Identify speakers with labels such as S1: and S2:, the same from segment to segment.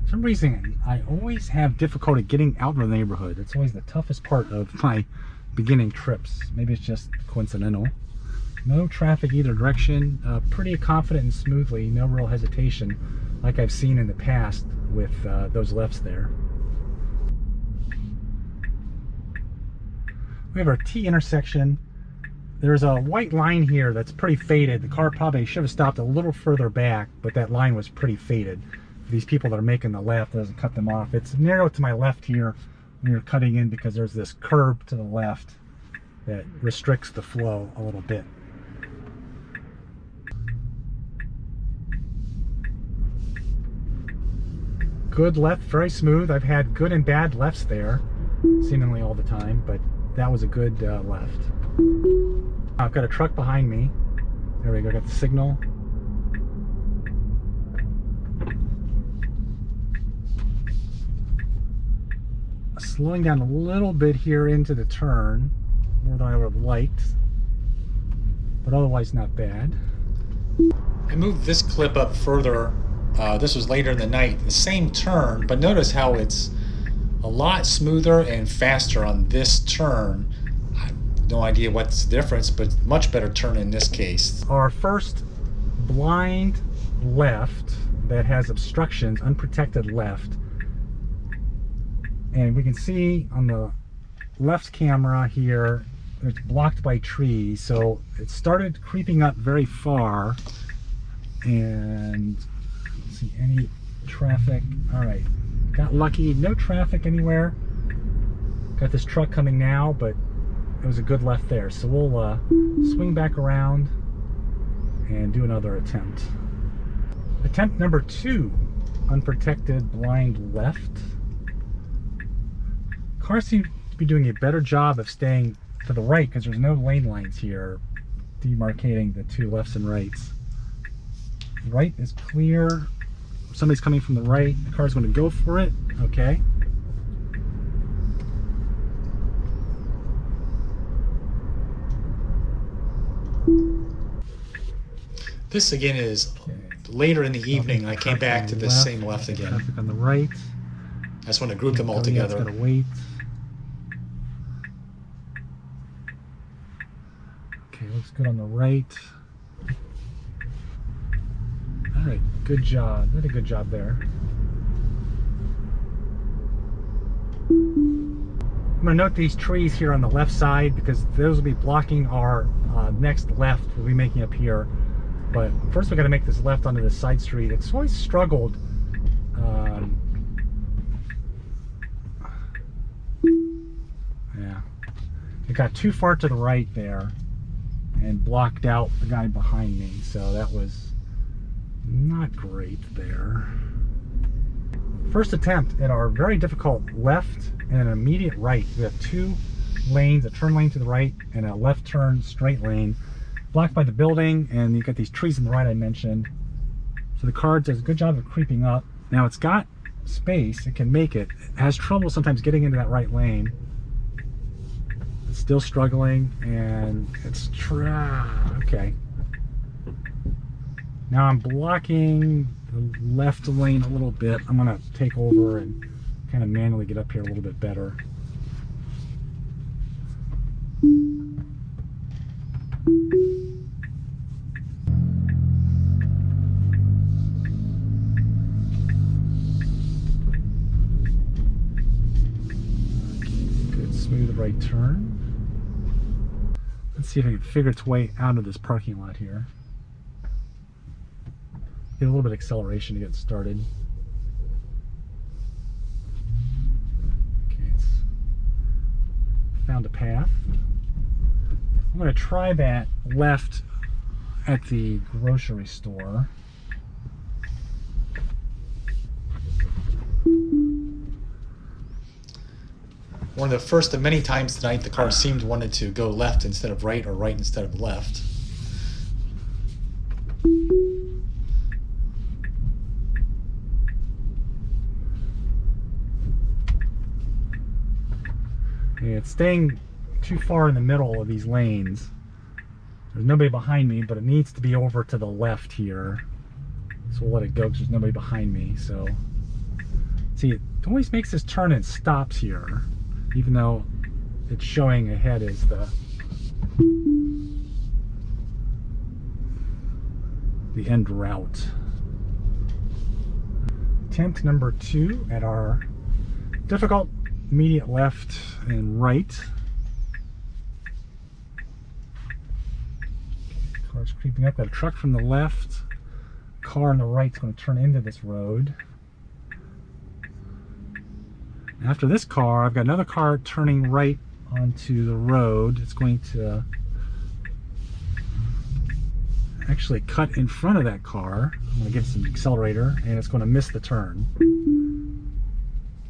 S1: For some reason, I always have difficulty getting out of the neighborhood. It's always the toughest part of my beginning trips. Maybe it's just coincidental. No traffic either direction. Pretty confident and smoothly. No real hesitation like I've seen in the past with those lefts there. We have our T intersection. There's a white line here that's pretty faded. The car probably should have stopped a little further back, but that line was pretty faded. These people that are making the left, doesn't cut them off. It's narrow to my left here when you're cutting in because there's this curb to the left that restricts the flow a little bit. Good left, very smooth. I've had good and bad lefts there, seemingly all the time, but that was a good left. I've got a truck behind me. There we go, got the signal. Slowing down a little bit here into the turn, more than I would have liked, but otherwise not bad. I moved this clip up further. This was later in the night. The same turn, but notice how it's a lot smoother and faster on this turn. I have no idea what's the difference, but much better turn in this case. Our first blind left that has obstructions, unprotected left. And we can see on the left camera here, it's blocked by trees. So it started creeping up very far. And let's see, any traffic. All right, got lucky, no traffic anywhere. Got this truck coming now, but it was a good left there. So we'll swing back around and do another attempt. Attempt number 2, unprotected blind left. Cars seem to be doing a better job of staying to the right because there's no lane lines here demarcating the two lefts and rights. Right is clear. If somebody's coming from the right, the car's going to go for it. Okay. This again is later in the evening. I came back to this same left again. Traffic on the right. I just want to group them all together.
S2: Gotta wait. Okay, looks good on the right. All right, good job. Did a good job there. I'm going to note these trees here on the left side because those will be blocking our next left we'll be making up here. But first we got to make this left onto the side street. It's always struggled. Yeah, it got too far to the right there and blocked out the guy behind me. So that was not great there. First attempt at our very difficult left and an immediate right. We have two lanes, a turn lane to the right and a left turn straight lane, blocked by the building, and you've got these trees on the right I mentioned. So the car does a good job of creeping up. Now it's got space, it can make it. It has trouble sometimes getting into that right lane. It's still struggling, and it's okay. Now I'm blocking the left lane a little bit. I'm gonna take over and kind of manually get up here a little bit better. Good, smooth right turn. Let's see if I can figure its way out of this parking lot here. Get a little bit of acceleration to get started. Okay, it's found a path. I'm going to try that left at the grocery store.
S1: One of the first of many times tonight the car seemed wanted to go left instead of right, or right instead of left.
S2: Yeah, it's staying too far in the middle of these lanes. There's nobody behind me, but it needs to be over to the left here. So we'll let it go because there's nobody behind me. So See, it always makes this turn and stops here, even though it's showing ahead as the end route. Attempt number 2 at our difficult immediate left and right. Car's creeping up. Got a truck from the left. Car on the right is going to turn into this road. After this car, I've got another car turning right onto the road. It's going to actually cut in front of that car. I'm going to give it some accelerator, and it's going to miss the turn.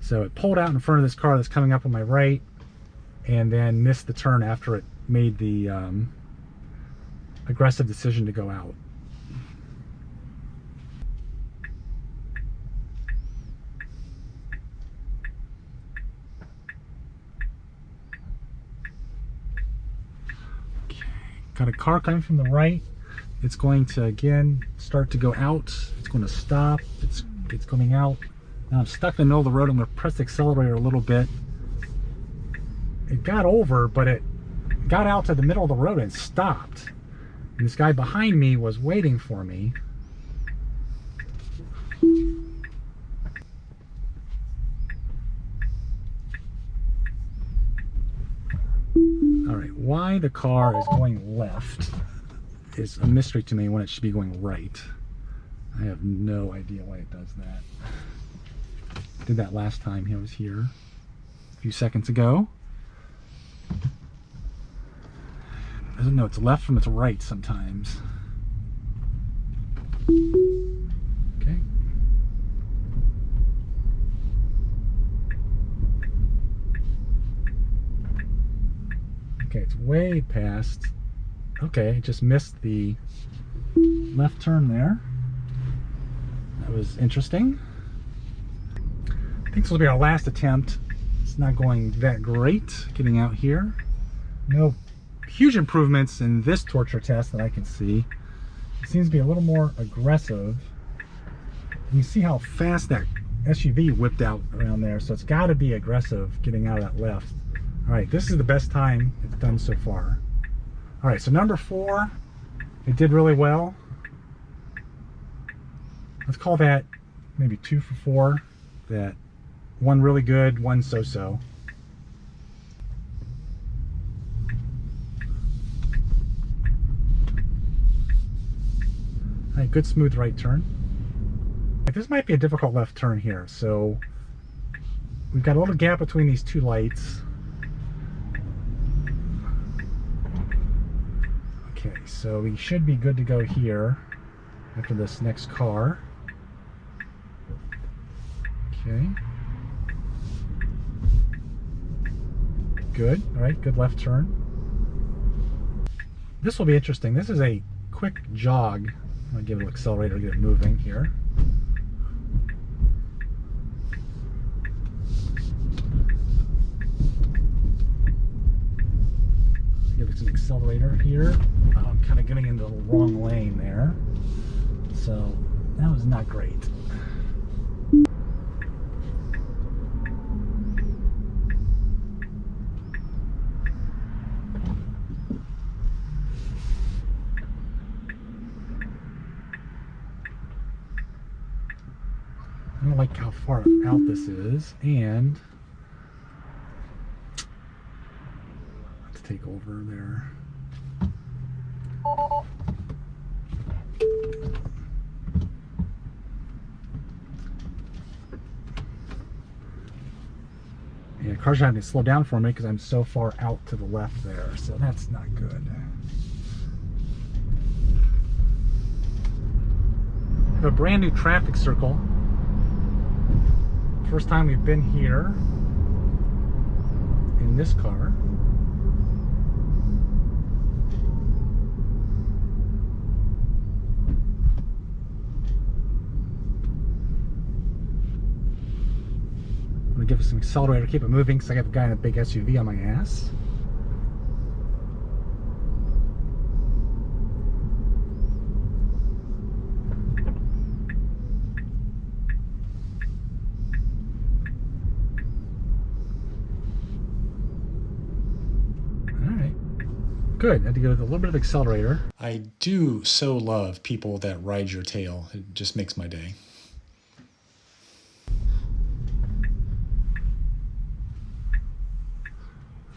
S2: So it pulled out in front of this car that's coming up on my right, and then missed the turn after it made the aggressive decision to go out. Okay, got a car coming from the right. It's going to again start to go out. It's going to stop. It's coming out. Now I'm stuck in the middle of the road. I'm going to press the accelerator a little bit. It got over, but it got out to the middle of the road and stopped. And this guy behind me was waiting for me. All right, why the car is going left is a mystery to me when it should be going right. I have no idea why it does that. Did that last time he was here a few seconds ago. Doesn't know it's left from its right sometimes. Okay. Okay, it's way past. Okay, it just missed the left turn there. That was interesting. I think this will be our last attempt. It's not going that great getting out here. No huge improvements in this torture test that I can see. It seems to be a little more aggressive. You can see how fast that SUV whipped out around there, so it's got to be aggressive getting out of that left. All right, this is the best time it's done so far. All right, so number 4, it did really well. Let's call that maybe 2 for 4. That one really good, one so-so. All right, good smooth right turn. This might be a difficult left turn here. So we've got a little gap between these two lights. Okay, so we should be good to go here after this next car. Okay. Good. All right, good left turn. This will be interesting. This is a quick jog. I'm going to give it an accelerator to get it moving here. Give it some accelerator here. I'm kind of getting into the wrong lane there. So that was not great. I don't like how far out this is, and let's take over there. Yeah, car's having to slow down for me because I'm so far out to the left there, so that's not good. I have a brand new traffic circle. First time we've been here in this car. I'm gonna give it some accelerator, keep it moving because I got the guy in a big SUV on my ass. good. I had to go with a little bit of accelerator.
S1: I do so love people that ride your tail. It just makes my day.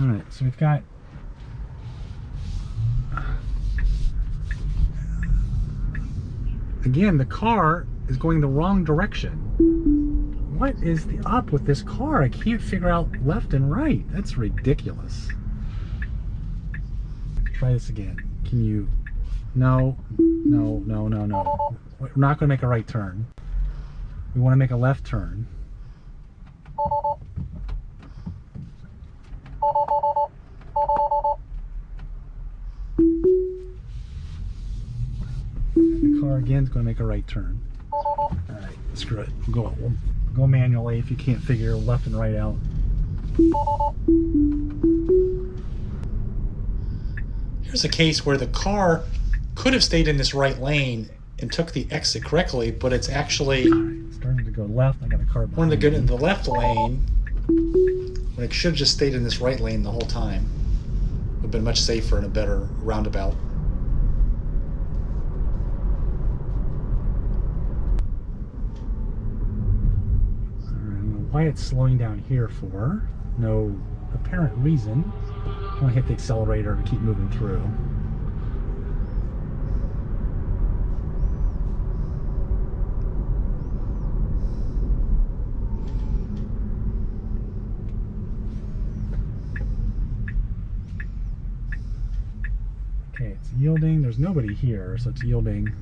S2: All right, so we've got again, the car is going the wrong direction. What is the up with this car? I can't figure out left and right. That's ridiculous. Try this again. Can you? No, no, no, no, no. We're not going to make a right turn. We want to make a left turn. The car again is going to make a right turn. All right, screw it. We'll go manually if you can't figure left and right out.
S1: Here's a case where the car could have stayed in this right lane and took the exit correctly, but it's actually
S2: Starting to go left. I got a car behind
S1: wanted to get
S2: me.
S1: in the left lane when it should have just stayed in this right lane the whole time. Would have been much safer and a better roundabout.
S2: I don't know why it's slowing down here for. No apparent reason. I'm going to hit the accelerator to keep moving through. Okay, it's yielding. There's nobody here, so it's yielding.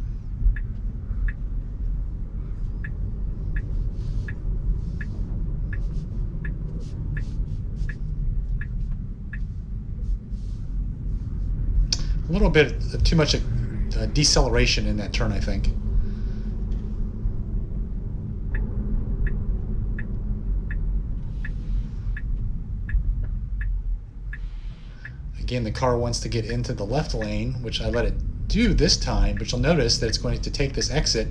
S1: A little bit too much deceleration in that turn, I think. Again, the car wants to get into the left lane, which I let it do this time, but you'll notice that it's going to take this exit.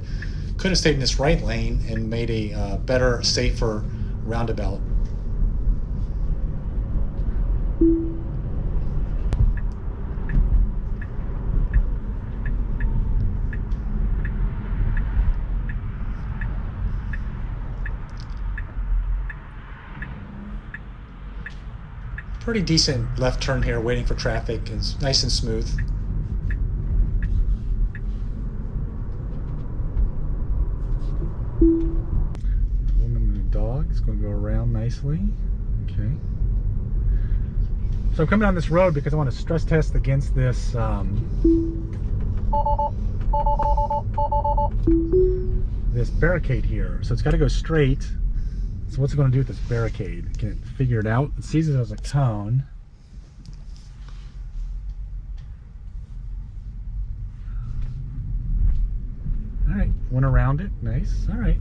S1: Could have stayed in this right lane and made a better, safer roundabout. Pretty decent left turn here, waiting for traffic. It's nice and smooth.
S2: Woman and a dog is going to go around nicely. Okay. So I'm coming down this road because I want to stress test against this this barricade here. So it's got to go straight. So what's it going to do with this barricade? Can it figure it out? It sees it as a cone. All right, went around it. Nice. All right.